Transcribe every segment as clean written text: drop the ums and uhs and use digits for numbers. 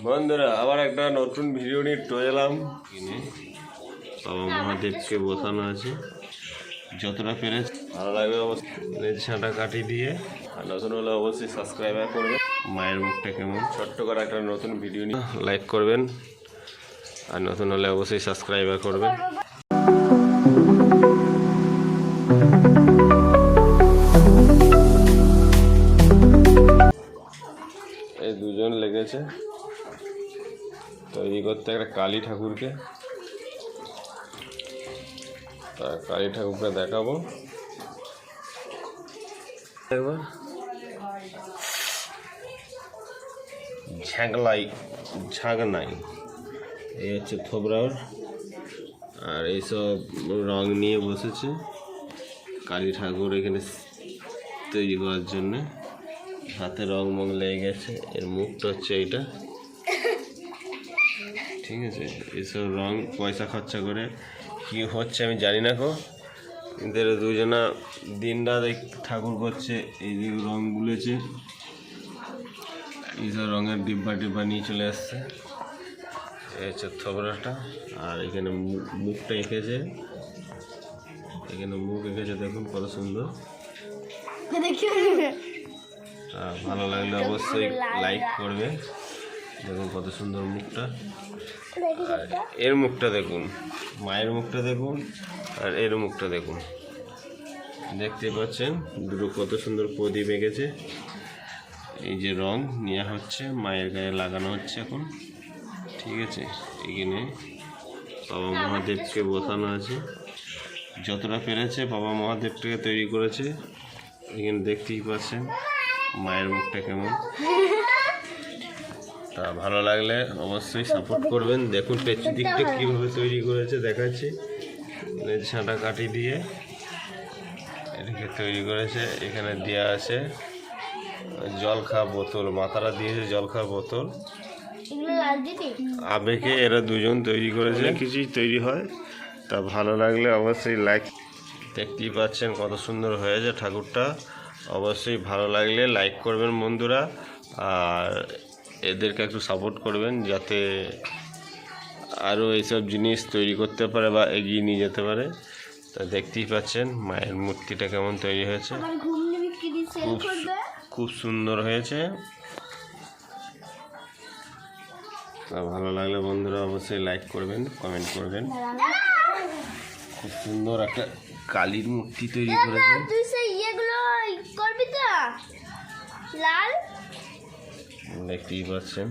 বন্ধুরা আবার একটা নতুন ভিডিও নিয়ে চলে এলাম। কিনে বাবা মহাদেবকে বসানো আছে, যতটা পেরে ভালো লাগবে অবশ্যই ছাঁটা কাটি দিয়ে। আর নতুন হলে অবশ্যই সাবস্ক্রাইবার করবেন। মায়ের মুখটা কেমন ছোট্ট করে একটা নতুন ভিডিও নিয়ে লাইক করবেন, আর নতুন হলে অবশ্যই সাবস্ক্রাইবার করবেন। এই দুজন লেগেছে তৈরি করতে একটা কালী ঠাকুরকে। কালী ঠাকুরকে দেখাবো একবার। ঝাঁকনাই এই হচ্ছে থোবরার, আর এইসব রং নিয়ে বসেছে কালী ঠাকুর এখানে তৈরি করার জন্য। হাতে রং মং লেগে গেছে। এর মুখটা হচ্ছে এইটা, ঠিক আছে। এইসব রং পয়সা খরচা করে কি হচ্ছে আমি জানি না গো, কিন্তু এরা দুজনা দিন রাত ঠাকুর করছে। এই যে রং গুলেছে, এইসব রঙের ডিব্বা টিব্বা নিয়ে চলে আসছে। এই হচ্ছে থবরাটা, আর এখানে মুখটা এঁকেছে। এখানে মুখ এঁকেছে, দেখুন কত সুন্দর। ভালো লাগলে অবশ্যই লাইক করবে। দেখুন কত সুন্দর মুখটা। আর এর মুখটা দেখুন, মায়ের মুখটা দেখুন, আর এর মুখটা দেখুন। দেখতে পাচ্ছেন দুটো কত সুন্দর প্রদীপ এঁকেছে। এই যে রং নেওয়া হচ্ছে, মায়ের গায়ে লাগানো হচ্ছে এখন, ঠিক আছে। এখানে বাবা মহাদেবকে বসানো আছে, যতটা পেরেছে বাবা মহাদেবটাকে তৈরি করেছে। এখানে দেখতেই পাচ্ছেন মায়ের মুখটা কেমন। তা ভালো লাগলে অবশ্যই সাপোর্ট করবেন। দেখুন পেছন দিকটা কীভাবে তৈরি করেছে দেখাচ্ছি। ছাঁটা কাটি দিয়ে এটাকে তৈরি করেছে। এখানে দেওয়া আছে জল খাওয়া বোতল, মাথাটা দিয়েছে জল খাওয়া বোতল। আবেগে এরা দুজন তৈরি করেছে, কিছুই তৈরি হয়। তা ভালো লাগলে অবশ্যই লাইক। দেখতেই পাচ্ছেন কত সুন্দর হয়েছে ঠাকুরটা। অবশ্যই ভালো লাগলে লাইক করবেন বন্ধুরা, আর এদেরকে একটু সাপোর্ট করবেন যাতে আরও এইসব জিনিস তৈরি করতে পারে বা এগিয়ে নিয়ে যেতে পারে। তা দেখতেই পাচ্ছেন মায়ের মূর্তিটা কেমন তৈরি হয়েছে, খুব সুন্দর হয়েছে। তা ভালো লাগলে বন্ধুরা অবশ্যই লাইক করবেন, কমেন্ট করবেন। খুব সুন্দর একটা কালীর মূর্তি তৈরি করেছে। দেখতেই পাচ্ছেন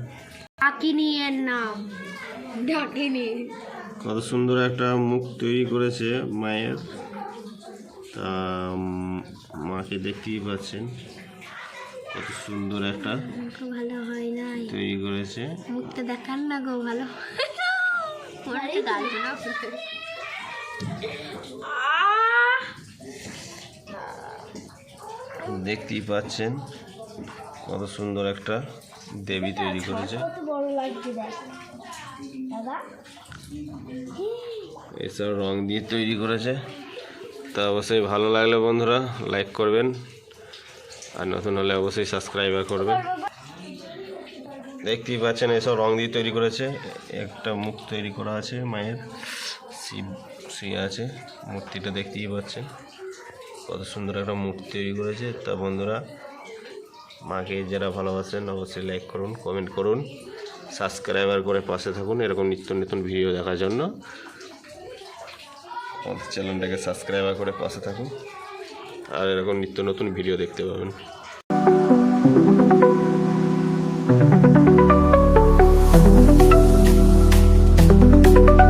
কত সুন্দর একটা মুখ তৈরি করেছে মায়ের। তা মাকে দেখতেই পাচ্ছেন কত সুন্দর একটা ভালো হয় না তৈরি করেছে। মুখটা দেখান না গো, ভালো দেখতেই পাচ্ছেন কত সুন্দর একটা দেবী তৈরি করেছে। এসব রং দিয়ে তৈরি করেছে। তা অবশ্যই ভালো লাগলে বন্ধুরা লাইক করবেন, আর নতুন হলে অবশ্যই সাবস্ক্রাইবার করবেন। দেখতেই পাচ্ছেন এসব রং দিয়ে তৈরি করেছে। একটা মুখ তৈরি করা আছে মায়ের, শিব শুয়ে আছে। মূর্তিটা দেখতেই পাচ্ছেন কত সুন্দর একটা মূর্তি তৈরি করেছে। তা বন্ধুরা মাকে যারা ভালোবাসেন অবশ্যই লাইক করুন, কমেন্ট করুন, সাবস্ক্রাইবার করে পাশে থাকুন। এরকম নিত্য নতুন ভিডিও দেখার জন্য আমাদের চ্যানেলটাকে সাবস্ক্রাইবার করে পাশে থাকুন, আর এরকম নিত্য নতুন ভিডিও দেখতে পাবেন।